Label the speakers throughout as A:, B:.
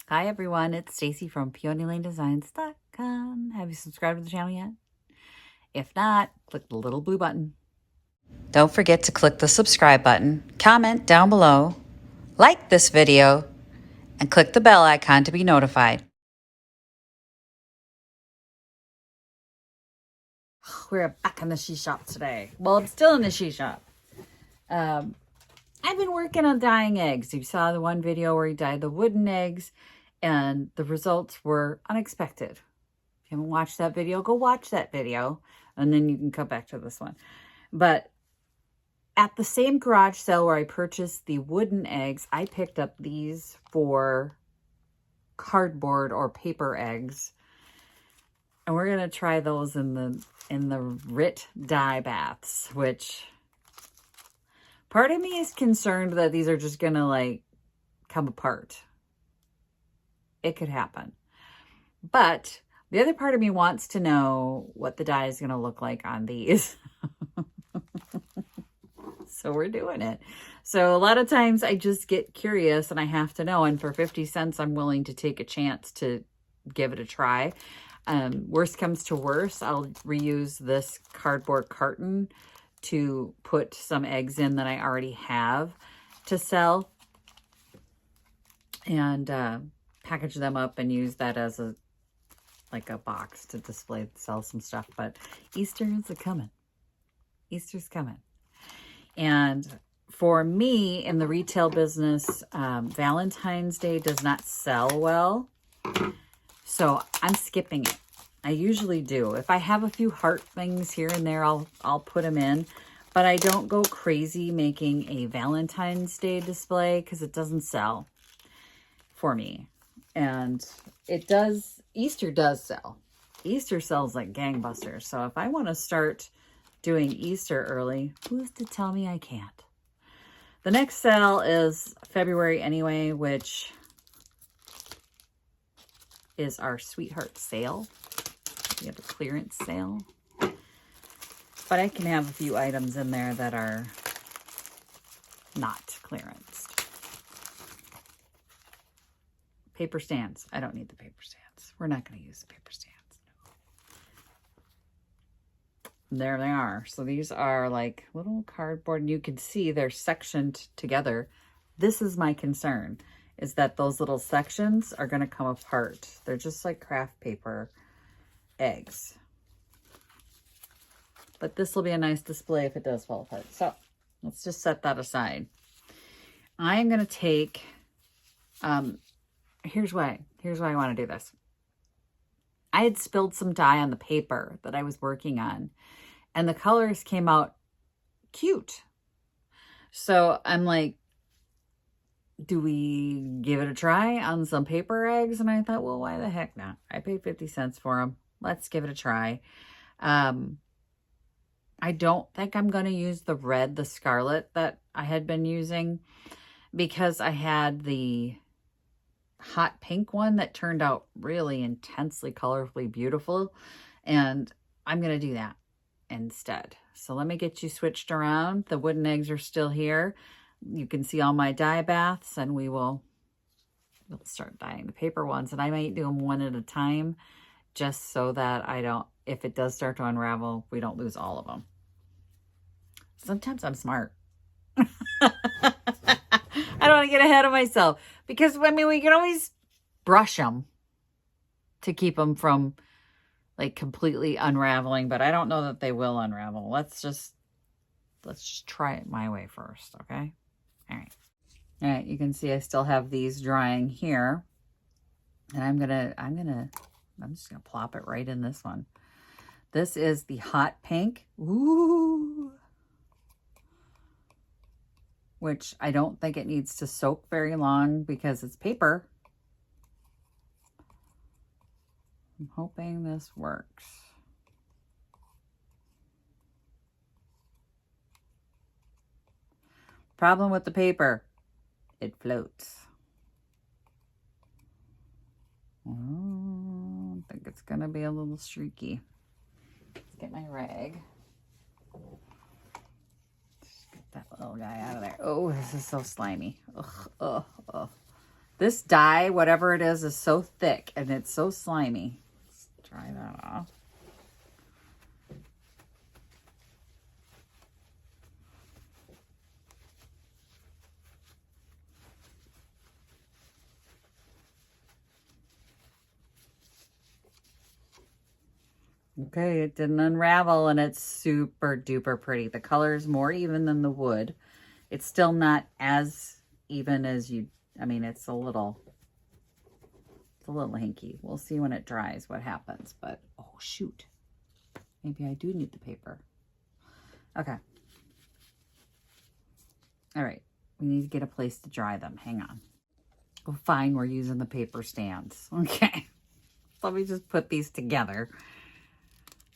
A: Hi everyone, it's Stacy from PeonyLaneDesigns.com. Have you subscribed to the channel yet? If not, click the little blue button. Don't forget to click the subscribe button, comment down below, like this video, and click the bell icon to be notified. We're back in the she shop today. Well, I'm still in the she shop. I've been working on dyeing eggs. You saw the one video where he dyed the wooden eggs, and the results were unexpected. If you haven't watched that video, go watch that video, and then you can come back to this one. But at the same garage sale where I purchased the wooden eggs, I picked up these for cardboard or paper eggs. And we're going to try those in the RIT dye baths, which part of me is concerned that these are just going to like come apart. It could happen. But the other part of me wants to know what the dye is going to look like on these. So we're doing it. So a lot of times I just get curious and I have to know. And for 50 cents, I'm willing to take a chance to give it a try. Worst comes to worst, I'll reuse this cardboard carton to put some eggs in that I already have to sell. And package them up and use that as a box to display, sell some stuff. But Easter is coming. Easter's coming. And for me in the retail business, Valentine's Day does not sell well. So I'm skipping it. I usually do. If I have a few heart things here and there, I'll put them in. But I don't go crazy making a Valentine's Day display because it doesn't sell for me. And it does, Easter does sell. Easter sells like gangbusters. So if I want to start doing Easter early, who's to tell me I can't? The next sale is February anyway, which is our sweetheart sale. We have a clearance sale. But I can have a few items in there that are not clearanced. Paper stands. I don't need the paper stands. We're not going to use the paper stands. There they are. So these are like little cardboard, and you can see they're sectioned together. This is my concern, is that those little sections are going to come apart. They're just like craft paper eggs. But this will be a nice display if it does fall apart. So let's just set that aside. I'm going to take, here's why I want to do this. I had spilled some dye on the paper that I was working on, and the colors came out cute. So I'm like, do we give it a try on some paper eggs? And I thought, well, why the heck not? I paid 50 cents for them. Let's give it a try. I don't think I'm going to use the red, the scarlet that I had been using, because I had the hot pink one that turned out really intensely, colorfully beautiful. And I'm going to do that instead. So let me get you switched around. The wooden eggs are still here. You can see all my dye baths, and we'll start dyeing the paper ones. And I might do them one at a time, just so that I don't, if it does start to unravel, we don't lose all of them. Sometimes I'm smart. I don't want to get ahead of myself, because I mean, we can always brush them to keep them from like completely unraveling, but I don't know that they will unravel. Let's just try it my way first, okay? All right, you can see I still have these drying here. And I'm just gonna plop it right in this one. This is the hot pink. Ooh. Which I don't think it needs to soak very long because it's paper. I'm hoping this works. Problem with the paper, it floats. Oh, I think it's gonna be a little streaky. Let's get my rag. Just get that little guy out of there. Oh, this is so slimy. Ugh, ugh, ugh. This dye, whatever it is so thick and it's so slimy. Let's try that off. Okay, it didn't unravel and it's super duper pretty. The color is more even than the wood. It's still not as even as you, I mean, it's a little hinky. We'll see when it dries what happens, but oh shoot. Maybe I do need the paper. Okay. All right, we need to get a place to dry them. Hang on. Oh, fine, we're using the paper stands. Okay. Let me just put these together.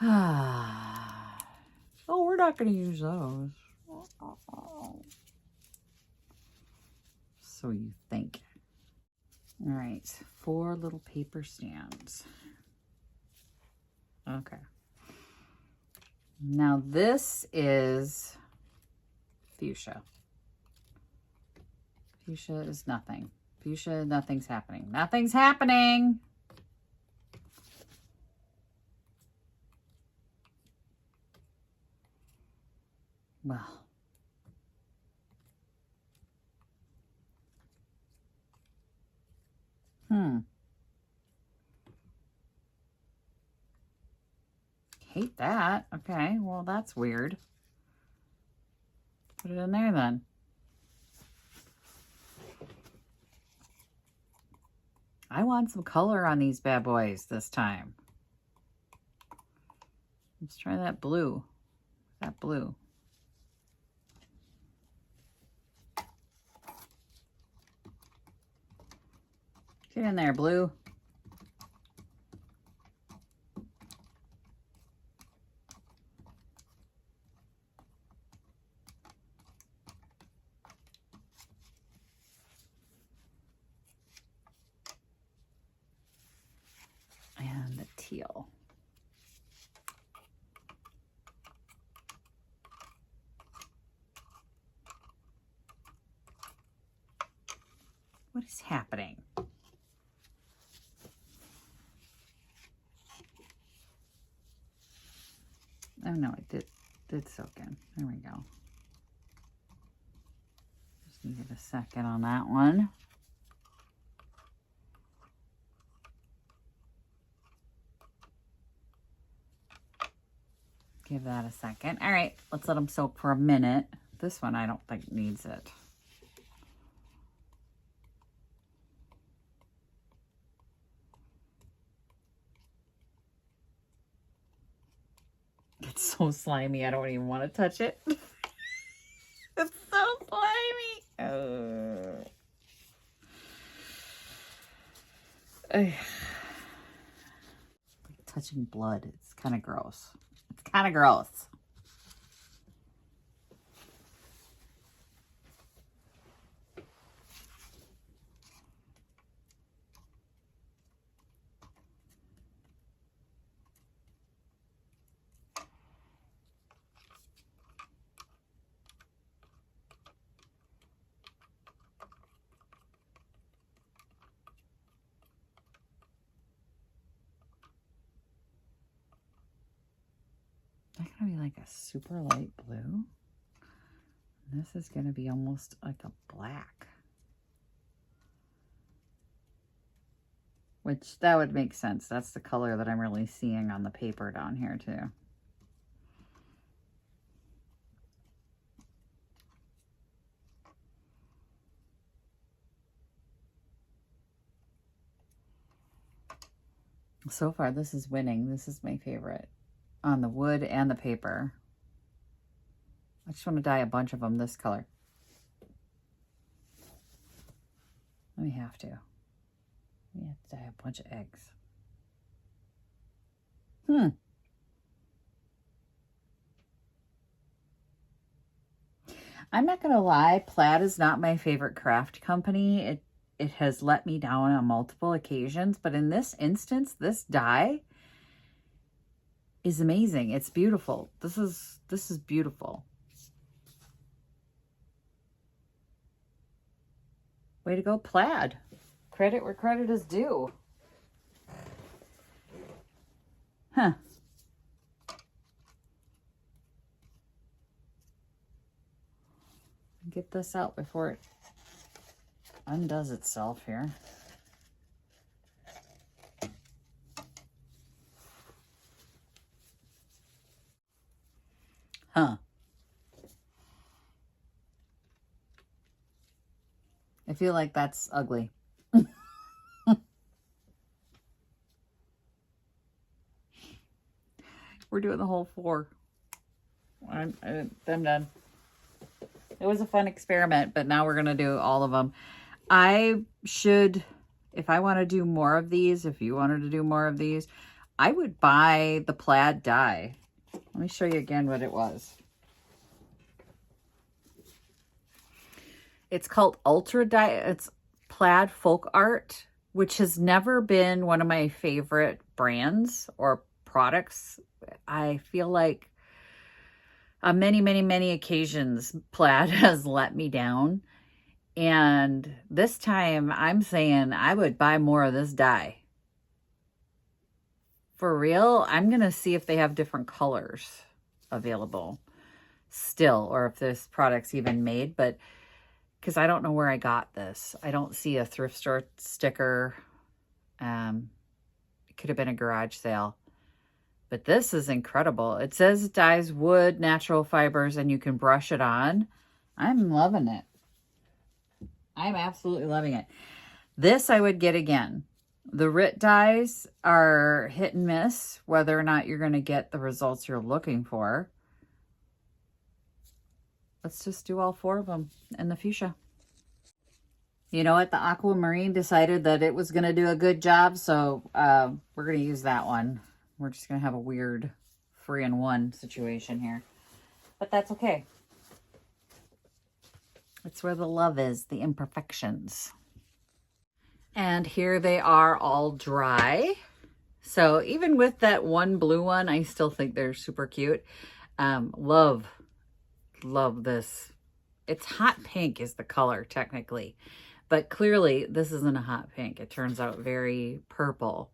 A: Oh, we're not going to use those. So you think. All right, 4 little paper stands. Okay. Now this is fuchsia. Fuchsia is nothing. Fuchsia, nothing's happening. Nothing's happening. Well. Hate that. Okay, well, that's weird. Put it in there then. I want some color on these bad boys this time. Let's try that blue. That blue. Get in there, blue. And the teal. What is happening? Oh no, it did soak in. There we go. Just needed a second on that one. Give that a second. All right, let's let them soak for a minute. This one I don't think needs it. It's so slimy, I don't even want to touch it. It's so slimy. Like touching blood. It's kind of gross. It's kind of gross. That's gonna be like a super light blue. And this is gonna be almost like a black. Which that would make sense. That's the color that I'm really seeing on the paper down here too. So far, this is winning. This is my favorite on the wood and the paper. I just want to dye a bunch of them this color. Let me have to. We have to dye a bunch of eggs. I'm not going to lie. Plaid is not my favorite craft company. It has let me down on multiple occasions, but in this instance, this dye is amazing. It's beautiful. This is beautiful. Way to go, Plaid. credit where credit is due. Huh. Get this out before it undoes itself here. Huh. I feel like that's ugly. We're doing the whole 4. I'm done. It was a fun experiment, but now we're going to do all of them. I should, if I want to do more of these, if you wanted to do more of these, I would buy the plaid die. Let me show you again what it was. It's called Ultra Die. It's Plaid Folk Art, which has never been one of my favorite brands or products. I feel like on many, many, many occasions, Plaid has let me down. And this time I'm saying I would buy more of this dye. For real, I'm going to see if they have different colors available still, or if this product's even made, but because I don't know where I got this. I don't see a thrift store sticker. It could have been a garage sale. But this is incredible. It says it dyes wood, natural fibers, and you can brush it on. I'm loving it. I'm absolutely loving it. This I would get again. The RIT dyes are hit and miss, whether or not you're going to get the results you're looking for. Let's just do all 4 of them in the fuchsia. You know what? The aquamarine decided that it was going to do a good job, so we're going to use that one. We're just going to have a weird 3-in-1 situation here. But that's okay. It's where the love is, the imperfections. And here they are all dry. So even with that one blue one, I still think they're super cute. Love this. It's hot pink is the color technically, but clearly this isn't a hot pink. It turns out very purple,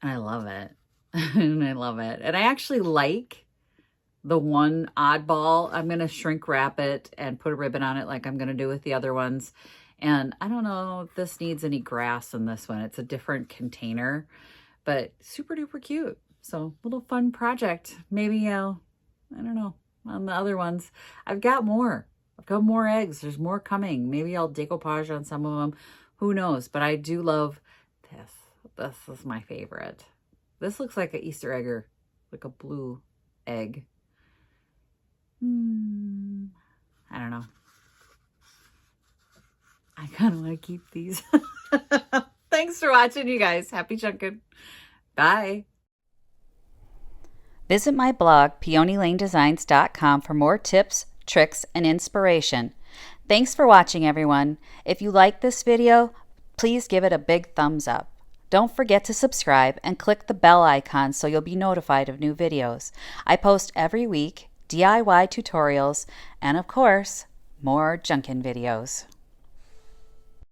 A: and I love it. And I love it. And I actually like the one oddball. I'm going to shrink wrap it and put a ribbon on it like I'm going to do with the other ones. And I don't know if this needs any grass in this one. It's a different container, but super duper cute. So little fun project. Maybe I don't know, on the other ones. I've got more. I've got more eggs. There's more coming. Maybe I'll decoupage on some of them. Who knows? But I do love this. This is my favorite. This looks like an Easter egger, like a blue egg. I don't know. I kind of want to keep these. Thanks for watching, you guys. Happy chunking. Bye.
B: Visit my blog, peonylanedesigns.com, for more tips, tricks, and inspiration. Thanks for watching, everyone. If you like this video, please give it a big thumbs up. Don't forget to subscribe and click the bell icon so you'll be notified of new videos. I post every week DIY tutorials and, of course, more junkin' videos.